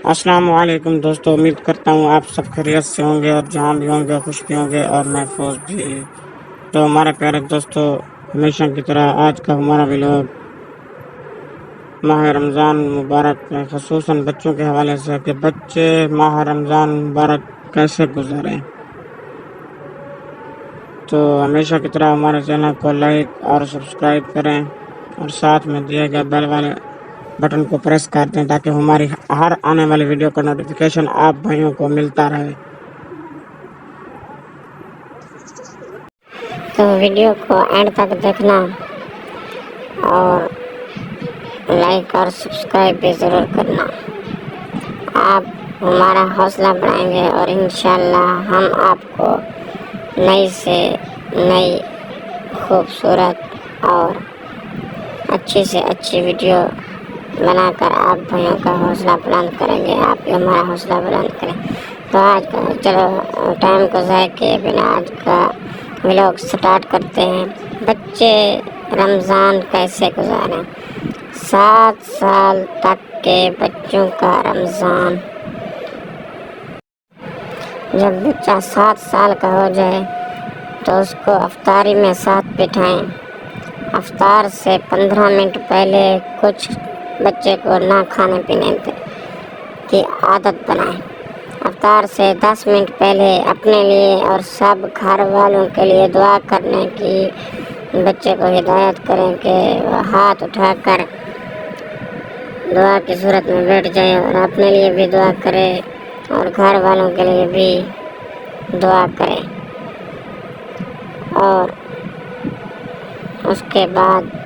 السلام علیکم دوستو، امید کرتا ہوں آپ سب خیریت سے ہوں گے اور جہاں بھی ہوں گے خوش بھی ہوں گے اور محفوظ بھی۔ تو ہمارے پیارے دوستو، ہمیشہ کی طرح آج کا ہمارا ولاگ ماہ رمضان مبارک میں خصوصاً بچوں کے حوالے سے کہ بچے ماہ رمضان مبارک کیسے گزاریں۔ تو ہمیشہ کی طرح ہمارے چینل کو لائک اور سبسکرائب کریں اور ساتھ میں دیے گئے بیل والے بٹن کو پریس کر دیں تاکہ ہماری ہر آنے والی ویڈیو کا نوٹیفیکیشن آپ بھائیوں کو ملتا رہے۔ تو ویڈیو کو اینڈ تک دیکھنا اور لائک اور سبسکرائب بھی ضرور کرنا۔ آپ ہمارا حوصلہ بڑھائیں گے اور انشاءاللہ ہم آپ کو نئی سے نئی خوبصورت اور اچھی سے اچھی ویڈیو بنا کر آپ بھائیوں کا حوصلہ بلند کریں گے، آپ بھی ہمارا حوصلہ بلند کریں۔ تو آج کا چلو ٹائم کو ضائع کیے بنا آج کا ولاگ سٹارٹ کرتے ہیں۔ بچے رمضان کیسے گزاریں؟ 7 سال تک کے بچوں کا رمضان، جب بچہ 7 سال کا ہو جائے تو اس کو افطاری میں ساتھ بٹھائیں۔ افطار سے 15 منٹ پہلے کچھ بچے کو نہ کھانے پینے کی عادت بنائیں۔ افطار سے 10 منٹ پہلے اپنے لیے اور سب گھر والوں کے لیے دعا کرنے کی بچے کو ہدایت کریں کہ وہ ہاتھ اٹھا کر دعا کی صورت میں بیٹھ جائے اور اپنے لیے بھی دعا کرے اور گھر والوں کے لیے بھی دعا کرے۔ اور اس کے بعد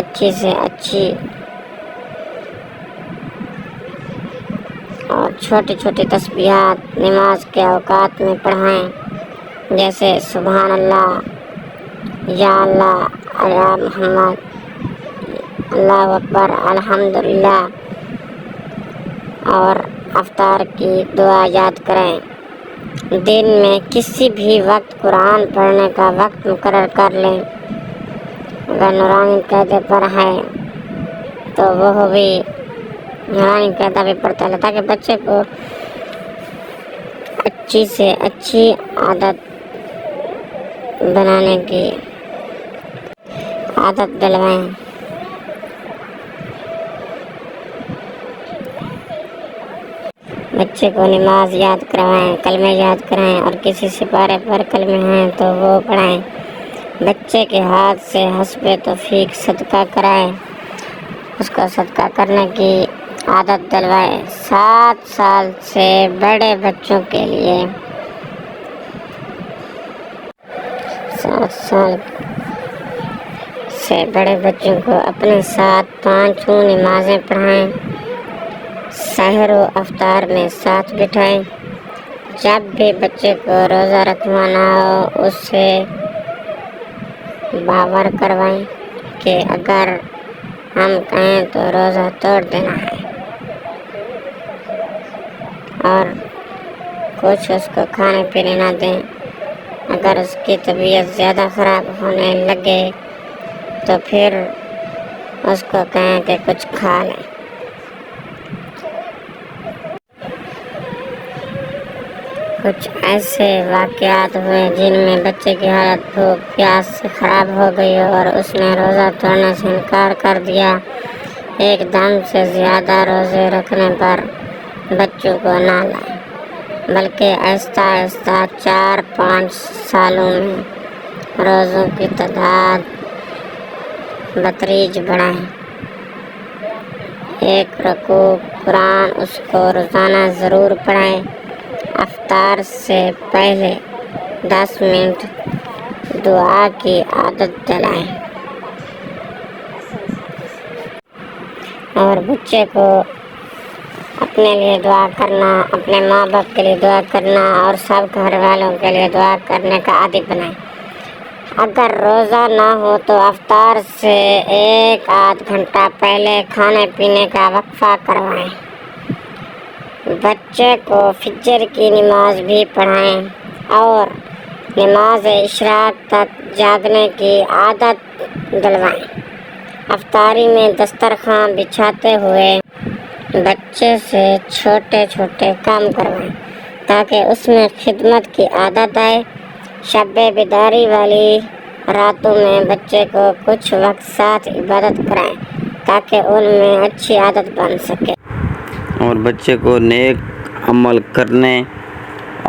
اچھی سے اچھی اور چھوٹی چھوٹی تسبیحات نماز کے اوقات میں پڑھائیں، جیسے سبحان اللہ، یا اللہ، یا محمد، اللہ اکبر، الحمدللہ، اور افطار کی دعا یاد کریں۔ دن میں کسی بھی وقت قرآن پڑھنے کا وقت مقرر کر لیں۔ اگر نورانی قاعدے پر ہے تو وہ بھی نورانی قاعدہ بھی پڑھتا ہے تاکہ بچے کو اچھی سے اچھی عادت بنانے کی عادت دلوائیں۔ بچے کو نماز یاد کروائیں، کلمے یاد کرائیں اور کسی سپارے پر کلمے ہیں تو وہ پڑھائیں۔ بچے کے ہاتھ سے حسب توفیق صدقہ کرائیں، اس کو صدقہ کرنے کی عادت دلوائیں۔ 7 سال سے بڑے بچوں کے لیے 7 سال سے بڑے بچوں کو اپنے ساتھ 5 نمازیں پڑھائیں، سحر و افطار میں ساتھ بٹھائیں۔ جب بھی بچے کو روزہ رکھوانا ہو اس سے باور کروائیں کہ اگر ہم کہیں تو روزہ توڑ دینا ہے، اور کچھ اس کو کھانے پینے نہ دیں۔ اگر اس کی طبیعت زیادہ خراب ہونے لگے تو پھر اس کو کہیں کہ کچھ کھا لیں۔ کچھ ایسے واقعات ہوئے جن میں بچے کی حالت بھوک پیاس سے خراب ہو گئی اور اس نے روزہ توڑنے سے انکار کر دیا۔ ایک دم سے زیادہ روزے رکھنے پر بچوں کو نہ لائیں، بلکہ آہستہ آہستہ 4-5 سالوں میں روزوں کی تعداد بتدریج بڑھائیں۔ ایک رکوع قرآن اس کو روزانہ ضرور پڑھائیں۔ افطار سے پہلے 10 منٹ دعا کی عادت دلائیں اور بچے کو اپنے لیے دعا کرنا، اپنے ماں باپ کے لیے دعا کرنا اور سب گھر والوں کے لیے دعا کرنے کا عادی بنائیں۔ اگر روزہ نہ ہو تو افطار سے 1-8 گھنٹہ پہلے کھانے پینے کا وقفہ کروائیں۔ بچے کو فجر کی نماز بھی پڑھائیں اور نماز اشراق تک جاگنے کی عادت دلوائیں۔ افطاری میں دسترخوان بچھاتے ہوئے بچے سے چھوٹے چھوٹے کام کروائیں تاکہ اس میں خدمت کی عادت آئے۔ شب بیداری والی راتوں میں بچے کو کچھ وقت ساتھ عبادت کرائیں تاکہ ان میں اچھی عادت بن سکے، اور بچے کو نیک عمل کرنے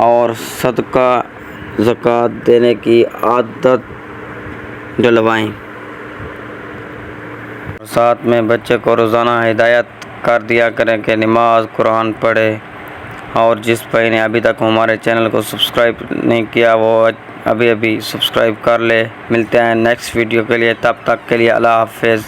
اور صدقہ زکوٰۃ دینے کی عادت ڈلوائیں۔ ساتھ میں بچے کو روزانہ ہدایت کر دیا کریں کہ نماز، قرآن پڑھے، اور جس بھائی نے ابھی تک ہمارے چینل کو سبسکرائب نہیں کیا وہ ابھی سبسکرائب کر لے۔ ملتے ہیں نیکسٹ ویڈیو کے لیے، تب تک کے لیے اللہ حافظ۔